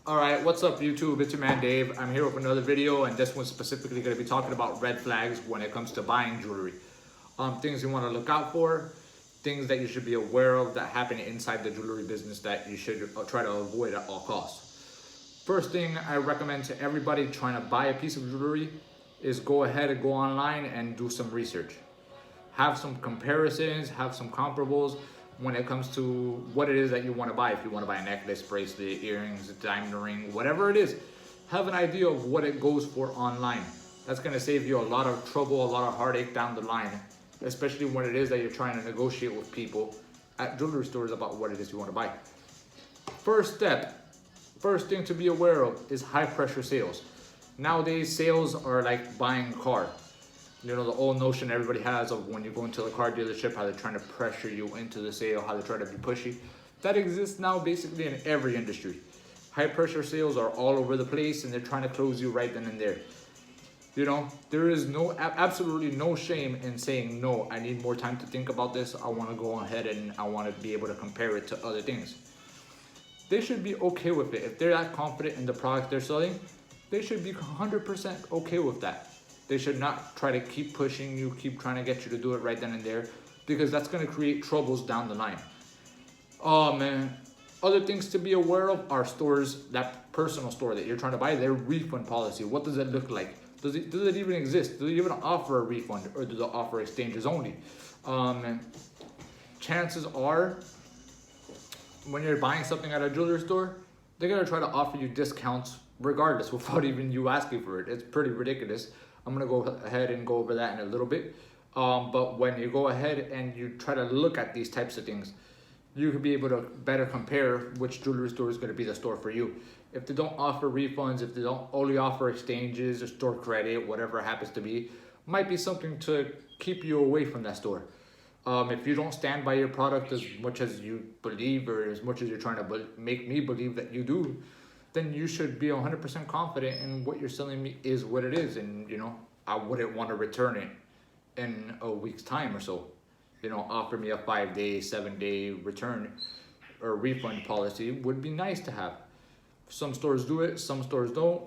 Alright, what's up YouTube? It's your man Dave. I'm here with another video, and this one's specifically going to be talking about red flags when it comes to buying jewelry. Things you want to look out for, things that you should be aware of that happen inside the jewelry business that you should try to avoid at all costs. First thing I recommend to everybody trying to buy a piece of jewelry is go ahead and go online and do some research. Have some comparisons, have some comparables when it comes to what it is that you want to buy. If you want to buy a necklace, bracelet, earrings, a diamond ring, whatever it is, have an idea of what it goes for online. That's going to save you a lot of trouble, a lot of heartache down the line, especially when it is that you're trying to negotiate with people at jewelry stores about what it is you want to buy. First thing to be aware of is high pressure sales. Nowadays, sales are like buying a car. You know, the old notion everybody has of when you go into the car dealership, how they're trying to pressure you into the sale, how they try to be pushy. That exists now basically in every industry. High pressure sales are all over the place, and they're trying to close you right then and there. You know, there is absolutely no shame in saying, no, I need more time to think about this. I want to go ahead and I want to be able to compare it to other things. They should be okay with it. If they're that confident in the product they're selling, they should be 100% okay with that. They should not try to keep pushing you, keep trying to get you to do it right then and there, because that's going to create troubles down the line. Oh man, other things to be aware of are stores, that personal store that you're trying to buy, their refund policy. What does it look like? Does it even exist? Do they even offer a refund, or do they offer exchanges only? Chances are, when you're buying something at a jewelry store, they're going to try to offer you discounts regardless without even you asking for it. It's pretty ridiculous. I'm going to go ahead and go over that in a little bit. But when you go ahead and you try to look at these types of things, you can be able to better compare which jewelry store is going to be the store for you. If they don't offer refunds, if they don't only offer exchanges or store credit, whatever it happens to be, might be something to keep you away from that store. If you don't stand by your product as much as you believe, or as much as you're trying to make me believe that you do, then you should be 100% confident in what you're selling me is what it is. And, you know, I wouldn't want to return it in a week's time or so. You know, offer me a 5-day, 7-day return or refund policy would be nice to have. Some stores do it, some stores don't.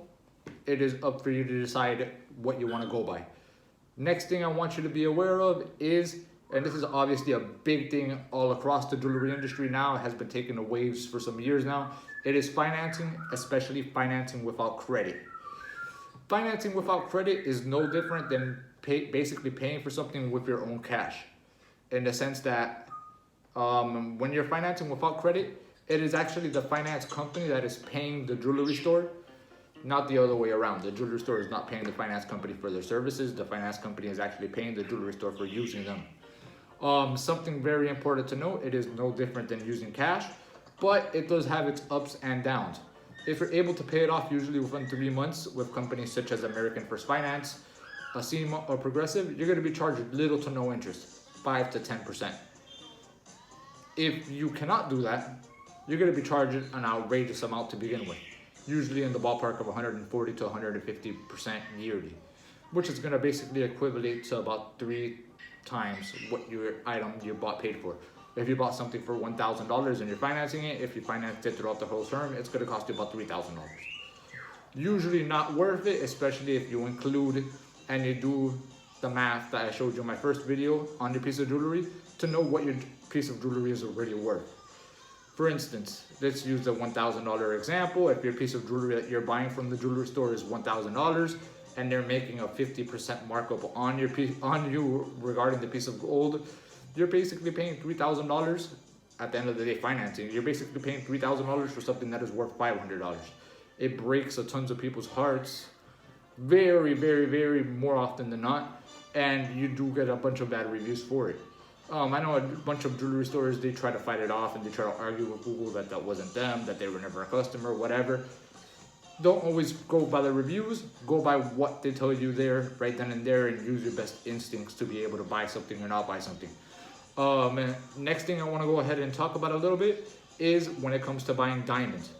It is up for you to decide what you want to go by. Next thing I want you to be aware of is, and this is obviously a big thing all across the jewelry industry now, it has been taking the waves for some years now, it is financing, especially financing without credit. Financing without credit is no different than basically paying for something with your own cash. In the sense that when you're financing without credit, it is actually the finance company that is paying the jewelry store, not the other way around. The jewelry store is not paying the finance company for their services. The finance company is actually paying the jewelry store for using them. Something very important to note, it is no different than using cash, but it does have its ups and downs. If you're able to pay it off usually within 3 months with companies such as American First Finance, Acima, or Progressive, you're going to be charged little to no interest, 5 to 10%. If you cannot do that, you're going to be charged an outrageous amount to begin with, usually in the ballpark of 140 to 150% yearly, which is going to basically equivalent to about 3 times what your item you bought paid for. If you bought something for $1,000 and you're financing it, if you financed it throughout the whole term, it's going to cost you about $3,000. Usually not worth it, especially if you include and you do the math that I showed you in my first video on your piece of jewelry to know what your piece of jewelry is already worth. For instance, let's use the $1,000 example. If your piece of jewelry that you're buying from the jewelry store is $1,000 and they're making a 50% markup on you regarding the piece of gold, you're basically paying $3,000 at the end of the day financing. You're basically paying $3,000 for something that is worth $500. It breaks a tons of people's hearts very, very, very more often than not, and you do get a bunch of bad reviews for it. I know a bunch of jewelry stores, they try to fight it off and they try to argue with Google that that wasn't them, that they were never a customer, whatever. Don't always go by the reviews, go by what they tell you there, right then and there, and use your best instincts to be able to buy something or not buy something. Next thing I want to go ahead and talk about a little bit is when it comes to buying diamonds.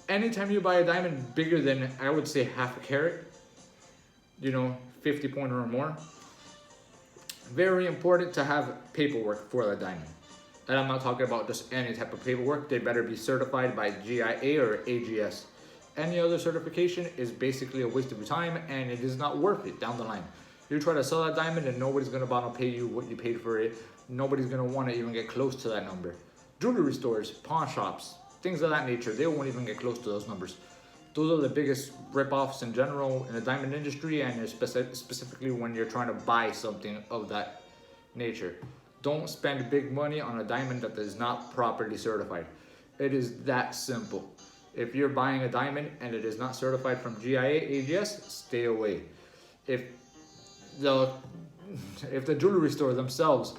Anytime you buy a diamond bigger than, I would say, half a carat, you know, 50 pointer or more, very important to have paperwork for that diamond. And I'm not talking about just any type of paperwork. They better be certified by GIA or AGS. Any other certification is basically a waste of your time, and it is not worth it down the line. You try to sell that diamond and nobody's gonna want to pay you what you paid for it. Nobody's gonna want to even get close to that number. Jewelry stores, pawn shops, things of that nature, they won't even get close to those numbers. Those are the biggest rip-offs in general in the diamond industry, and specifically when you're trying to buy something of that nature. Don't spend big money on a diamond that is not properly certified. It is that simple. If you're buying a diamond and it is not certified from GIA, AGS, stay away. If the jewelry store themselves,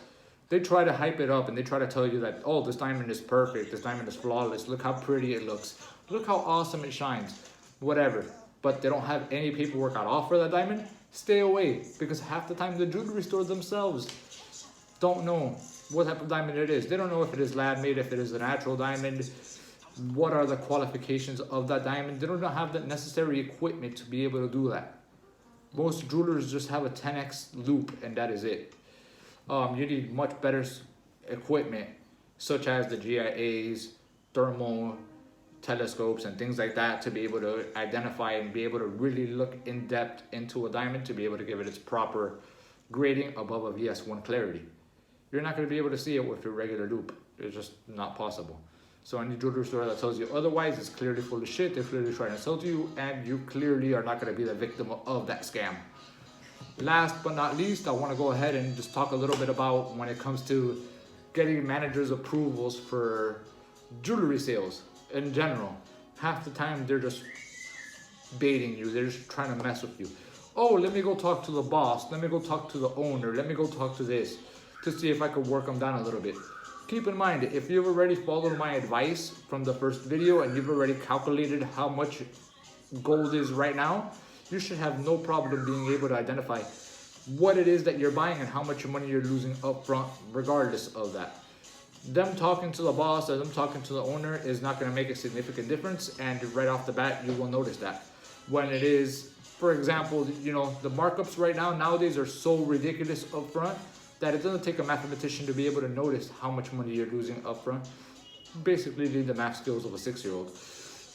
they try to hype it up and they try to tell you that, oh, this diamond is perfect, this diamond is flawless, look how pretty it looks, look how awesome it shines, whatever, but they don't have any paperwork at all for that diamond, stay away, because half the time the jewelry store themselves don't know what type of diamond it is. They don't know if it is lab made, if it is a natural diamond, what are the qualifications of that diamond. They don't have the necessary equipment to be able to do that. Most jewelers just have a 10x loop and that is it. You need much better equipment, such as the GIAs, thermal telescopes and things like that, to be able to identify and be able to really look in depth into a diamond to be able to give it its proper grading above a VS1 clarity. You're not going to be able to see it with your regular loop. It's just not possible. So any jewelry store that tells you otherwise is clearly full of shit. They're clearly trying to sell to you, and you clearly are not going to be the victim of that scam. Last but not least, I want to go ahead and just talk a little bit about when it comes to getting managers' approvals for jewelry sales in general. Half the time they're just baiting you. They're just trying to mess with you. Oh, let me go talk to the boss. Let me go talk to the owner. Let me go talk to this to see if I could work them down a little bit. Keep in mind, if you've already followed my advice from the first video and you've already calculated how much gold is right now, you should have no problem being able to identify what it is that you're buying and how much money you're losing up front regardless of that. Them talking to the boss or them talking to the owner is not going to make a significant difference, and right off the bat you will notice that. When it is, for example, you know, the markups right now nowadays are so ridiculous up front that it doesn't take a mathematician to be able to notice how much money you're losing up front. Basically need the math skills of a 6-year-old.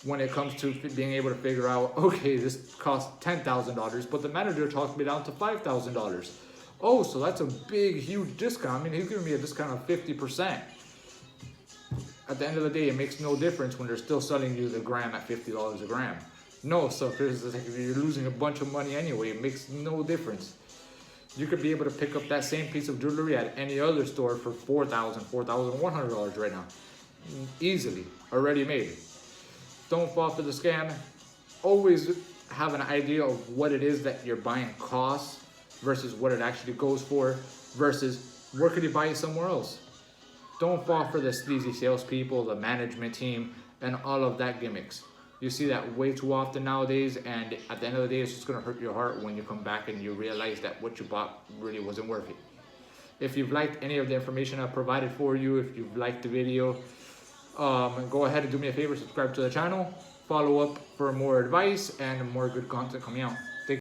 When it comes to being able to figure out, okay, this costs $10,000, but the manager talked me down to $5,000. Oh, so that's a big, huge discount. I mean, he's giving me a discount of 50%. At the end of the day, it makes no difference when they're still selling you the gram at $50 a gram. No, so if you're losing a bunch of money anyway, it makes no difference. You could be able to pick up that same piece of jewelry at any other store for $4,000, $4,100 right now. Easily, already made. Don't fall for the scam. Always have an idea of what it is that you're buying costs versus what it actually goes for versus where could you buy it somewhere else. Don't fall for the sleazy salespeople, the management team, and all of that gimmicks. You see that way too often nowadays, and at the end of the day, it's just going to hurt your heart when you come back and you realize that what you bought really wasn't worth it. If you've liked any of the information I provided for you, if you've liked the video, go ahead and do me a favor, subscribe to the channel, follow up for more advice and more good content coming out.